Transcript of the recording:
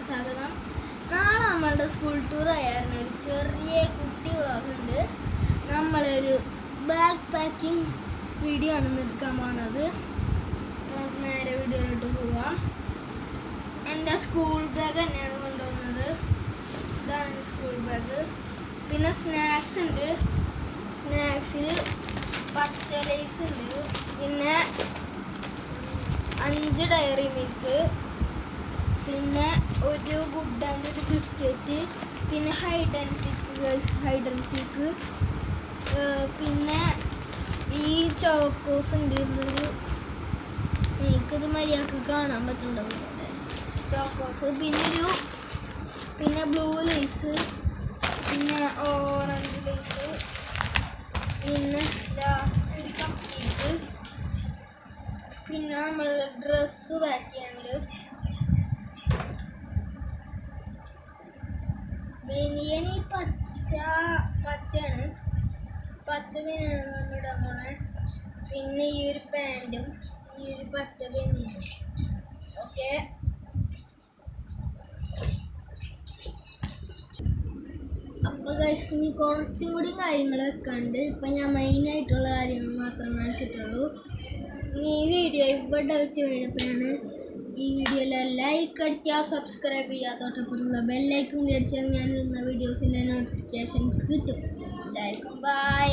സ്വാഗതം. നാളെ നമ്മളുടെ സ്കൂൾ ടൂർ ആയിരുന്നു. ഒരു ചെറിയ കുട്ടി വ്ളോഗുണ്ട്. നമ്മളൊരു ബാഗ് പാക്കിംഗ് വീഡിയോ ആണ് എടുക്കാൻ പോണത്. നമുക്ക് നേരെ വീഡിയോയിലോട്ട് പോവാം. എൻ്റെ സ്കൂൾ ബാഗ് തന്നെയാണ് കൊണ്ടുവന്നത്. ഇതാണ് എൻ്റെ സ്കൂൾ ബാഗ്. പിന്നെ സ്നാക്സ് ഉണ്ട്. സ്നാക്സിൽ പച്ച ലേസ് ഉണ്ട്. പിന്നെ 5 ഡയറി മിൽക്ക്, പിന്നെ ഒരു ഗുഡ് ആൻഡ് ഒരു ബിസ്ക്കറ്റ്, പിന്നെ ഹൈഡ് ആൻഡ് സീക്ക്, പിന്നെ ഈ ചോക്കോസ് ഉണ്ട്. എനിക്കത് മര്യാദക്ക് കാണാൻ പറ്റുന്നുണ്ടാവും ചോക്കോസ്. പിന്നെ ബ്ലൂ ലേസ്, പിന്നെ ഓറഞ്ച് ലേസ്, പിന്നെ ലാസ്റ്റ് ഒരു കപ്പ് കേക്ക്, പിന്നെ നമ്മൾ ഡ്രസ്സ് പാക്ക് ചെയ്യാനുണ്ട്. ബനിയന് പച്ചയാണ്, പച്ച ബനിയാണ് നമ്മൾ ഇടാൻ പോണേ. പിന്നെ ഈ ഒരു പാൻറ്റും ഈ ഒരു പച്ച ബനിയനും. ഓക്കെ, അപ്പോൾ ഗൈസ് ഇനി കുറച്ചും കൂടി കാര്യങ്ങൾ വെക്കാണ്ട്. ഇപ്പം ഞാൻ മെയിനായിട്ടുള്ള കാര്യങ്ങൾ മാത്രം കാണിച്ചിട്ടുള്ളൂ. ഈ വീഡിയോ ഇവിടെ വെച്ച് കഴിഞ്ഞപ്പോഴാണ്. ഈ വീഡിയോയിൽ ലൈക്ക് അടിക്കുക, സബ്സ്ക്രൈബ് ചെയ്യുക, തൊട്ടപ്പുറത്തുള്ള ബെല്ലൈക്കൺ കൂടി അടിച്ചാൽ ഞാനിടുന്ന വീഡിയോസിൻ്റെ നോട്ടിഫിക്കേഷൻസ് കിട്ടും. എല്ലാവർക്കും ബൈ.